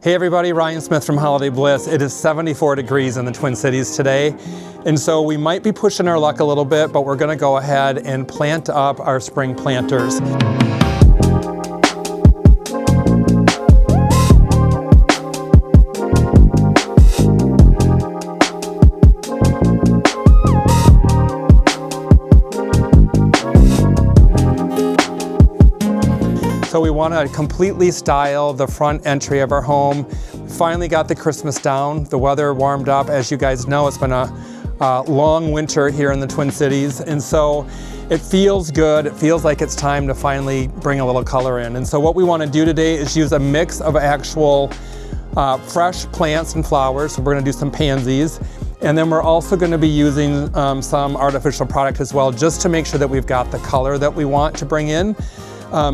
Hey everybody, Ryan Smith from Holiday Bliss. It is 74 degrees in the Twin Cities today, and so we might be pushing our luck a little bit, but we're gonna go ahead and plant up our spring planters. So we want to completely style the front entry of our home. Finally got the Christmas down. The weather warmed up. As you guys know, it's been a long winter here in the Twin Cities. And so it feels good. It feels like it's time to finally bring a little color in. And so what we want to do today is use a mix of actual fresh plants and flowers. So we're going to do some pansies. And then we're also going to be using some artificial product as well, just to make sure that we've got the color that we want to bring in.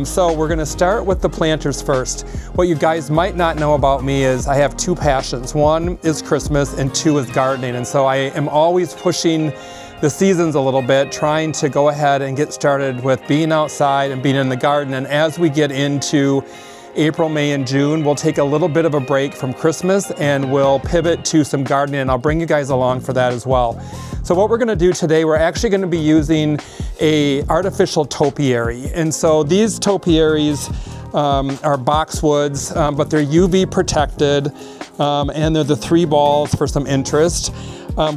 So we're gonna start with the planters first. What you guys might not know about me is I have two passions. One is Christmas and two is gardening. And so I am always pushing the seasons a little bit, trying to go ahead and get started with being outside and being in the garden. And as we get into April, May, and June, we'll take a little bit of a break from Christmas and we'll pivot to some gardening, and I'll bring you guys along for that as well. So what we're gonna do today, we're actually gonna be using a artificial topiary. And so these topiaries are boxwoods, but they're UV protected, and they're the 3 balls for some interest.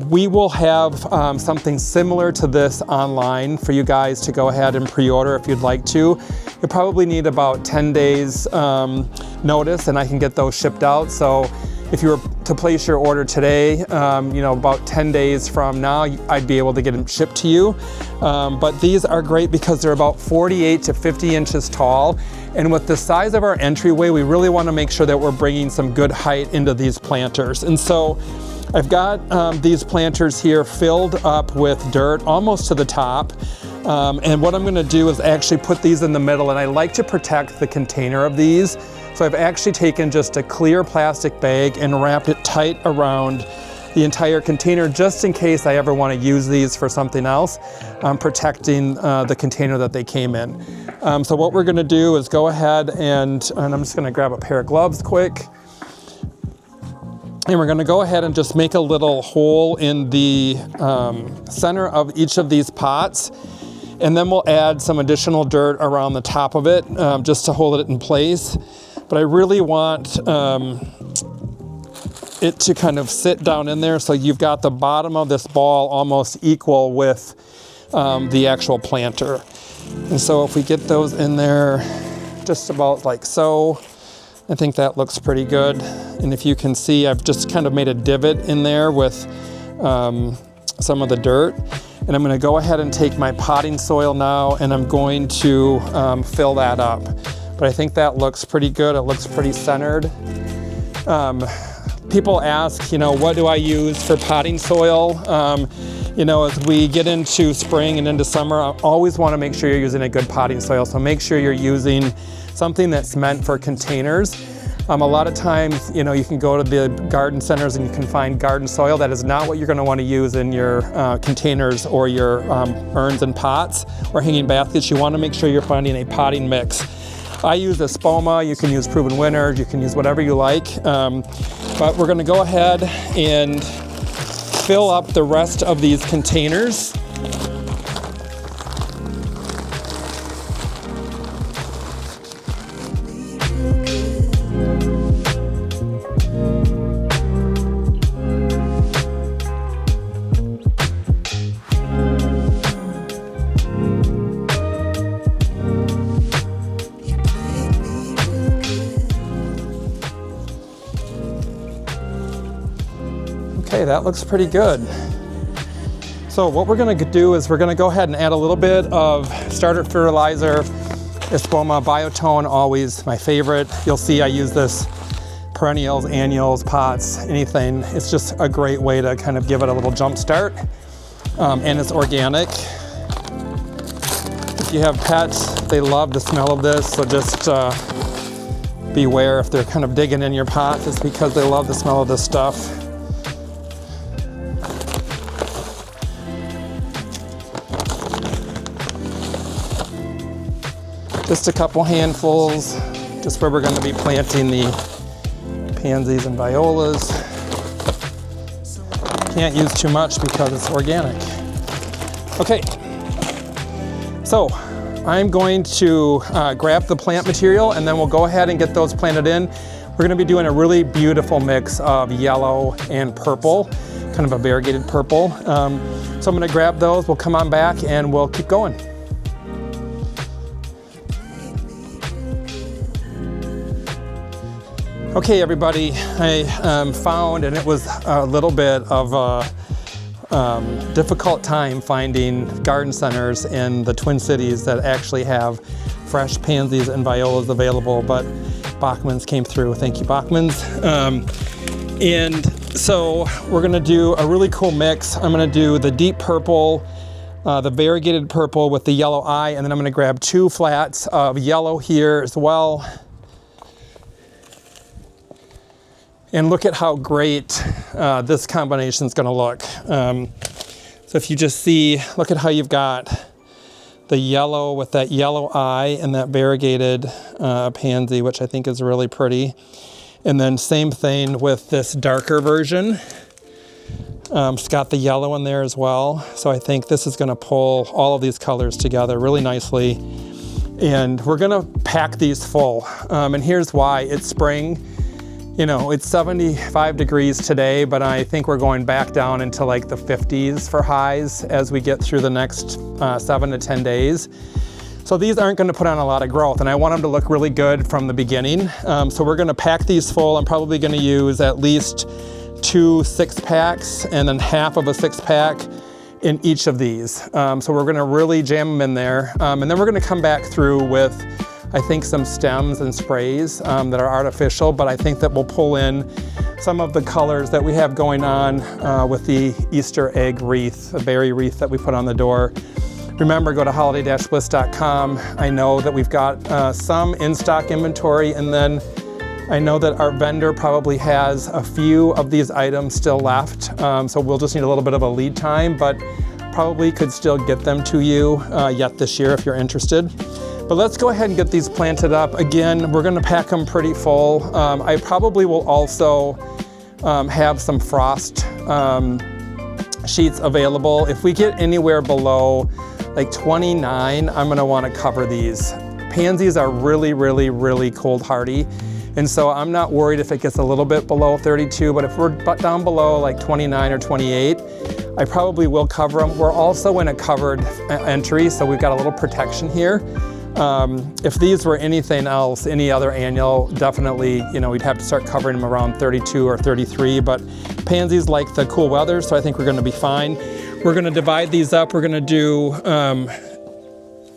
We will have something similar to this online for you guys to go ahead and pre-order if you'd like to. You'll probably need about 10 days notice, and I can get those shipped out. So if you were to place your order today, about 10 days from now, I'd be able to get them shipped to you. But these are great because they're about 48 to 50 inches tall. And with the size of our entryway, we really want to make sure that we're bringing some good height into these planters. And so I've got these planters here filled up with dirt almost to the top. And what I'm gonna do is actually put these in the middle, and I like to protect the container of these. So I've actually taken just a clear plastic bag and wrapped it tight around the entire container, just in case I ever want to use these for something else. I'm protecting the container that they came in. So what we're gonna do is go ahead and I'm just gonna grab a pair of gloves quick. And we're gonna go ahead and just make a little hole in the center of each of these pots. And then we'll add some additional dirt around the top of it, just to hold it in place. But I really want it to kind of sit down in there so you've got the bottom of this ball almost equal with the actual planter. And so if we get those in there just about like so, I think that looks pretty good. And if you can see, I've just kind of made a divot in there with some of the dirt. And I'm gonna go ahead and take my potting soil now, and I'm going to fill that up. But I think that looks pretty good. It looks pretty centered. People ask, what do I use for potting soil? As we get into spring and into summer, I always wanna make sure you're using a good potting soil. So make sure you're using something that's meant for containers. A lot of times, you can go to the garden centers and you can find garden soil. That is not what you're gonna wanna use in your containers or your urns and pots or hanging baskets. You wanna make sure you're finding a potting mix. I use a Spoma, you can use Proven Winners, you can use whatever you like. But we're gonna go ahead and fill up the rest of these containers. Okay, that looks pretty good. So what we're gonna do is we're gonna go ahead and add a little bit of starter fertilizer. Espoma Biotone, always my favorite. You'll see I use this perennials, annuals, pots, anything. It's just a great way to kind of give it a little jump start. And it's organic. If you have pets, they love the smell of this, so just beware if they're kind of digging in your pot. It's because they love the smell of this stuff. Just a couple handfuls, just where we're going to be planting the pansies and violas. Can't use too much because it's organic. Okay, so I'm going to grab the plant material and then we'll go ahead and get those planted in. We're gonna be doing a really beautiful mix of yellow and purple, kind of a variegated purple. So I'm gonna grab those, we'll come on back and we'll keep going. Okay, everybody, I found, and it was a little bit of a difficult time finding garden centers in the Twin Cities that actually have fresh pansies and violas available, but Bachman's came through. Thank you, Bachman's. And so we're gonna do a really cool mix. I'm gonna do the deep purple, the variegated purple with the yellow eye, and then I'm gonna grab 2 flats of yellow here as well. And look at how great this combination is gonna look. So if you just see, look at how you've got the yellow with that yellow eye and that variegated pansy, which I think is really pretty. And then same thing with this darker version. It's got the yellow in there as well. So I think this is gonna pull all of these colors together really nicely. And we're gonna pack these full. And here's why. It's spring. You know, it's 75 degrees today, but I think we're going back down into like the 50s for highs as we get through the next 7 to 10 days. So these aren't gonna put on a lot of growth, and I want them to look really good from the beginning. So we're gonna pack these full. I'm probably gonna use at least 2 6-packs and then half of a 6-pack in each of these. So we're gonna really jam them in there. And then we're gonna come back through with, I think, some stems and sprays that are artificial, but I think that we'll pull in some of the colors that we have going on with the Easter egg wreath, a berry wreath that we put on the door. Remember, go to holiday-bliss.com. I know that we've got some in-stock inventory, and then I know that our vendor probably has a few of these items still left, so we'll just need a little bit of a lead time, but probably could still get them to you yet this year if you're interested. But let's go ahead and get these planted up. Again, we're gonna pack them pretty full. I probably will also have some frost sheets available. If we get anywhere below like 29, I'm gonna wanna cover these. Pansies are really, really, really cold hardy. And so I'm not worried if it gets a little bit below 32, but if we're down below like 29 or 28, I probably will cover them. We're also in a covered entry, so we've got a little protection here. If these were anything else, any other annual, definitely, you know, we'd have to start covering them around 32 or 33, but pansies like the cool weather, so I think we're gonna be fine. We're gonna divide these up. We're gonna do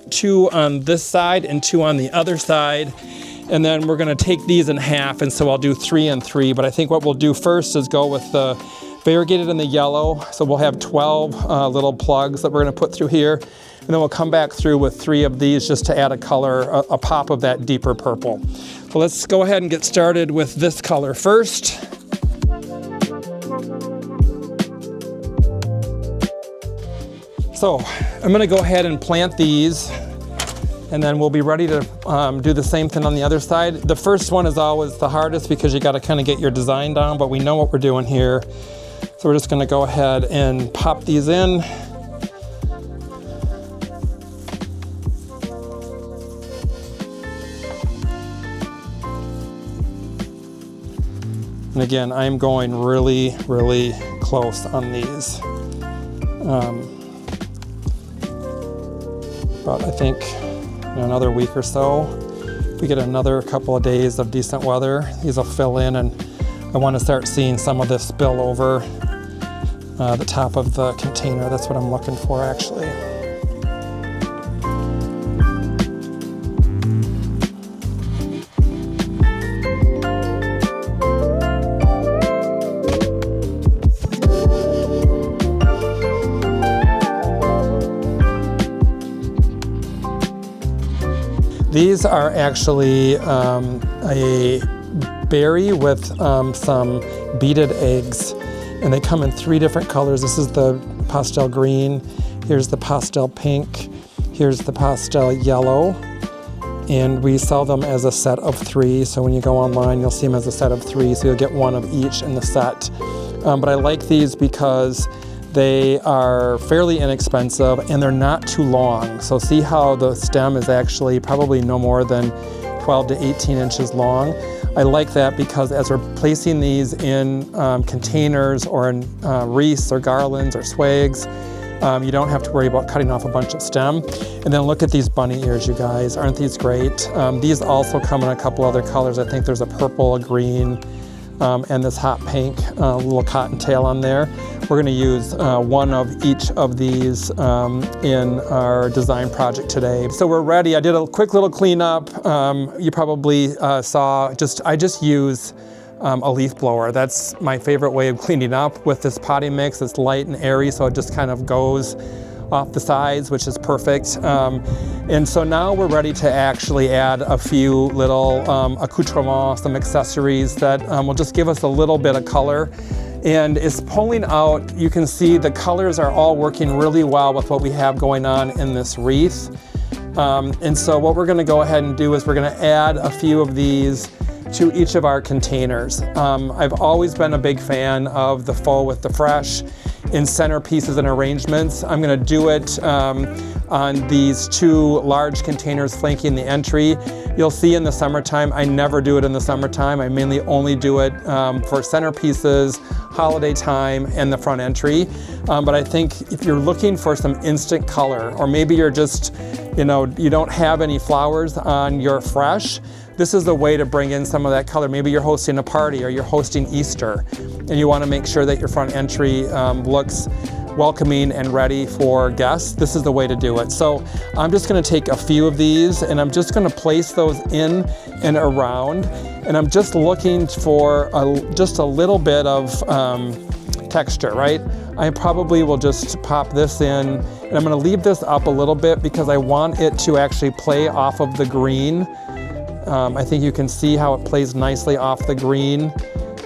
2 on this side and 2 on the other side. And then we're gonna take these in half, and so I'll do 3 and 3, but I think what we'll do first is go with the variegated and the yellow. So we'll have 12 little plugs that we're gonna put through here. And then we'll come back through with 3 of these just to add a color, a pop of that deeper purple. So let's go ahead and get started with this color first. So I'm gonna go ahead and plant these, and then we'll be ready to do the same thing on the other side. The first one is always the hardest because you gotta kind of get your design down, but we know what we're doing here. So we're just gonna go ahead and pop these in. And again, I'm going really, really close on these. But I think in another week or so, if we get another couple of days of decent weather, these will fill in, and I want to start seeing some of this spill over the top of the container. That's what I'm looking for, actually. These are actually a berry with some beaded eggs, and they come in 3 different colors. This is the pastel green, here's the pastel pink, here's the pastel yellow, And we sell them as a set of 3. So when you go online, you'll see them as a set of 3. So you'll get one of each in the set. But I like these because they are fairly inexpensive and they're not too long. So see how the stem is actually probably no more than 12 to 18 inches long. I like that because as we're placing these in containers or in wreaths or garlands or swags, you don't have to worry about cutting off a bunch of stem. And then look at these bunny ears, you guys. Aren't these great? These also come in a couple other colors. I think there's a purple, a green, and this hot pink little cottontail on there. We're going to use one of each of these in our design project today. So we're ready. I did a quick little cleanup. You probably saw, I just use a leaf blower. That's my favorite way of cleaning up with this potting mix. It's light and airy, so it just kind of goes off the sides, which is perfect. And so now we're ready to actually add a few little accoutrements, some accessories that will just give us a little bit of color. And it's pulling out, you can see the colors are all working really well with what we have going on in this wreath. And so what we're gonna go ahead and do is we're gonna add a few of these to each of our containers. I've always been a big fan of the faux with the fresh in centerpieces and arrangements. I'm gonna do it on these 2 large containers flanking the entry. You'll see in the summertime, I never do it in the summertime. I mainly only do it for centerpieces, holiday time, and the front entry. But I think if you're looking for some instant color, or maybe you're just, you don't have any flowers on your fresh, this is the way to bring in some of that color. Maybe you're hosting a party or you're hosting Easter and you want to make sure that your front entry looks welcoming and ready for guests. This is the way to do it. So I'm just going to take a few of these and I'm just going to place those in and around, and I'm just looking for just a little bit of texture, right? I probably will just pop this in, and I'm going to leave this up a little bit because I want it to actually play off of the green. I think you can see how it plays nicely off the green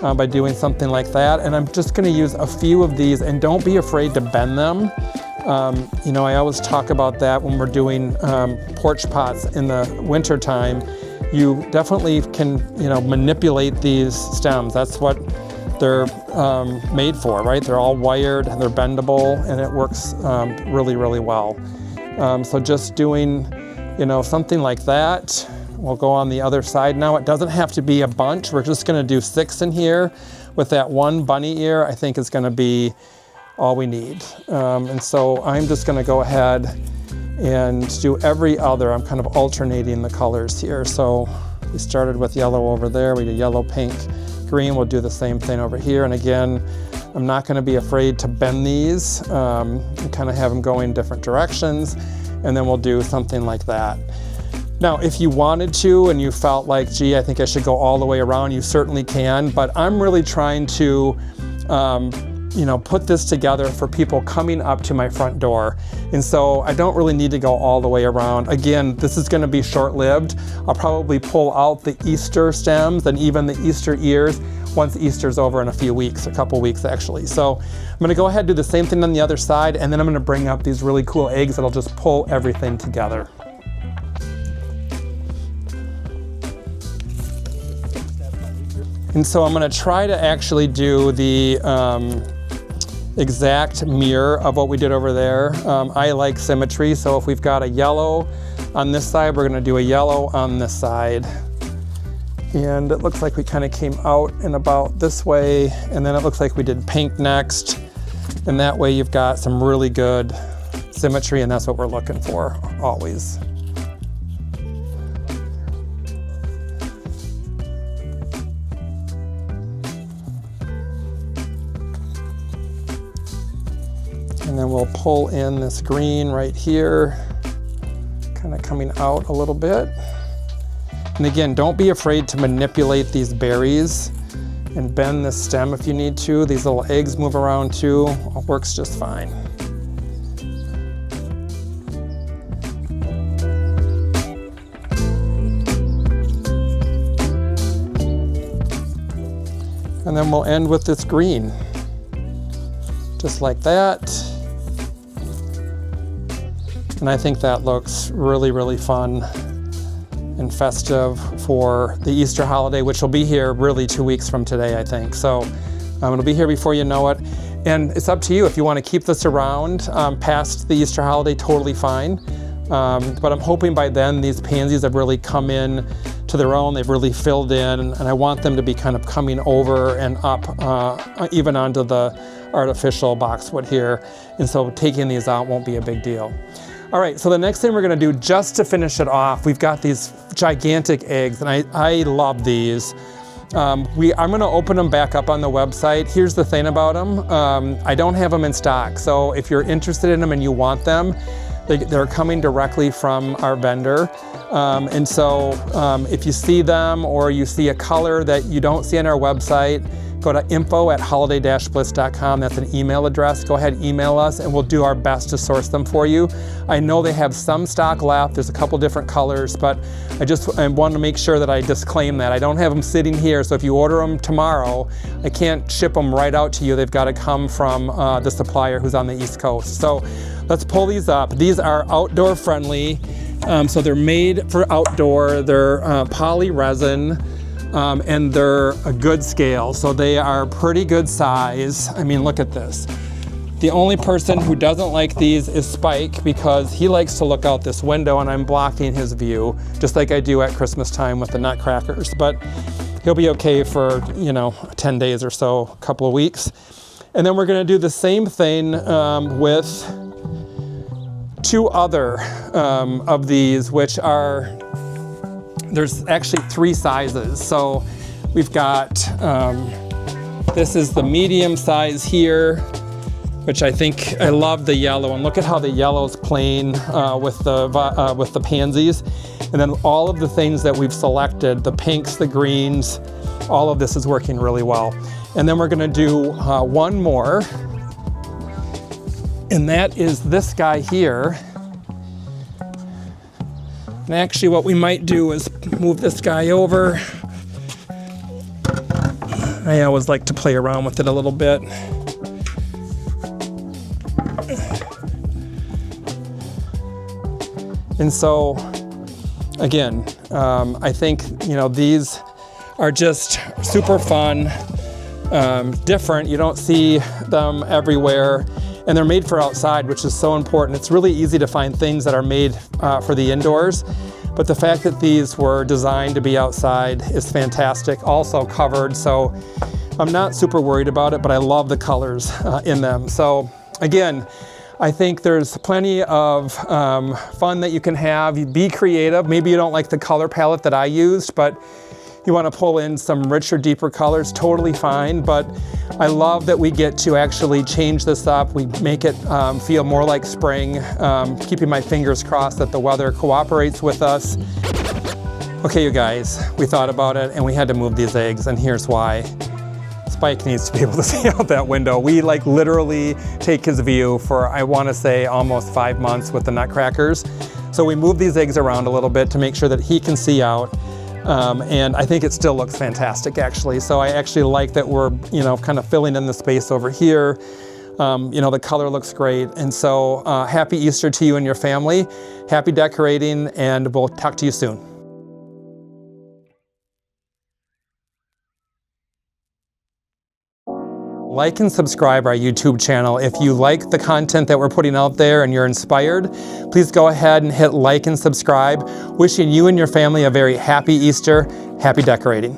by doing something like that. And I'm just going to use a few of these, and don't be afraid to bend them. I always talk about that when we're doing porch pots in the winter time. You definitely can, manipulate these stems. That's what they're made for, right? They're all wired, they're bendable, and it works really, really well. So just doing, something like that. We'll go on the other side now. It doesn't have to be a bunch. We're just gonna do 6 in here with that 1 bunny ear. I think is gonna be all we need. And so I'm just gonna go ahead and do every other. I'm kind of alternating the colors here. So we started with yellow over there. We did yellow, pink, green. We'll do the same thing over here. And again, I'm not gonna be afraid to bend these and kind of have them go in different directions. And then we'll do something like that. Now, if you wanted to and you felt like, gee, I think I should go all the way around, you certainly can, but I'm really trying to, put this together for people coming up to my front door. And so I don't really need to go all the way around. Again, this is gonna be short-lived. I'll probably pull out the Easter stems and even the Easter ears once Easter's over in a few weeks, a couple weeks actually. So I'm gonna go ahead and do the same thing on the other side, and then I'm gonna bring up these really cool eggs that'll just pull everything together. And so I'm gonna try to actually do the exact mirror of what we did over there. I like symmetry, so if we've got a yellow on this side, we're gonna do a yellow on this side. And it looks like we kind of came out and about this way, and then it looks like we did pink next. And that way you've got some really good symmetry, and that's what we're looking for always. And then we'll pull in this green right here, kind of coming out a little bit. And again, don't be afraid to manipulate these berries and bend the stem if you need to. These little eggs move around too. It works just fine. And then we'll end with this green, just like that. And I think that looks really, really fun and festive for the Easter holiday, which will be here really 2 weeks from today, I think. So it'll be here before you know it. And it's up to you if you want to keep this around past the Easter holiday, totally fine. But I'm hoping by then these pansies have really come in to their own. They've really filled in, and I want them to be kind of coming over and up even onto the artificial boxwood here. And so taking these out won't be a big deal. All right, so the next thing we're gonna do, just to finish it off, we've got these gigantic eggs, and I love these. I'm gonna open them back up on the website. Here's the thing about them. I don't have them in stock, so if you're interested in them and you want them, they're coming directly from our vendor. And so if you see them or you see a color that you don't see on our website, go to info@holiday-bliss.com. That's an email address. Go ahead, email us, and we'll do our best to source them for you. I know they have some stock left. There's a couple different colors, but I want to make sure that I disclaim that. I don't have them sitting here, so if you order them tomorrow, I can't ship them right out to you. They've got to come from the supplier who's on the East Coast. So let's pull these up. These are outdoor friendly, so they're made for outdoor. They're poly resin. And they're a good scale, so they are pretty good size. I mean, look at this. The only person who doesn't like these is Spike, because he likes to look out this window and I'm blocking his view, just like I do at Christmas time with the nutcrackers. But he'll be okay for, 10 days or so, a couple of weeks. And then we're gonna do the same thing with 2 other of these, which are, there's actually 3 sizes. So we've got, this is the medium size here, which I think, I love the yellow, and look at how the yellow's playing with the pansies. And then all of the things that we've selected, the pinks, the greens, all of this is working really well. And then we're gonna do one more, and that is this guy here. And actually what we might do is move this guy over. I always like to play around with it a little bit. And so, again, I think, these are just super fun, different. You don't see them everywhere. And they're made for outside, which is so important. It's really easy to find things that are made for the indoors, but the fact that these were designed to be outside is fantastic. Also covered, so I'm not super worried about it, but I love the colors in them. So again, I think there's plenty of fun that you can have. You be creative. Maybe you don't like the color palette that I used, but you want to pull in some richer, deeper colors, totally fine. But I love that we get to actually change this up. We make it feel more like spring, keeping my fingers crossed that the weather cooperates with us. Okay, you guys, we thought about it and we had to move these eggs, and here's why. Spike needs to be able to see out that window. We literally take his view for, I want to say, almost 5 months with the nutcrackers. So we move these eggs around a little bit to make sure that he can see out. And I think it still looks fantastic, actually. So I actually like that we're, kind of filling in the space over here. The color looks great. And so happy Easter to you and your family. Happy decorating, and we'll talk to you soon. Like and subscribe our YouTube channel. If you like the content that we're putting out there and you're inspired, please go ahead and hit like and subscribe. Wishing you and your family a very happy Easter. Happy decorating.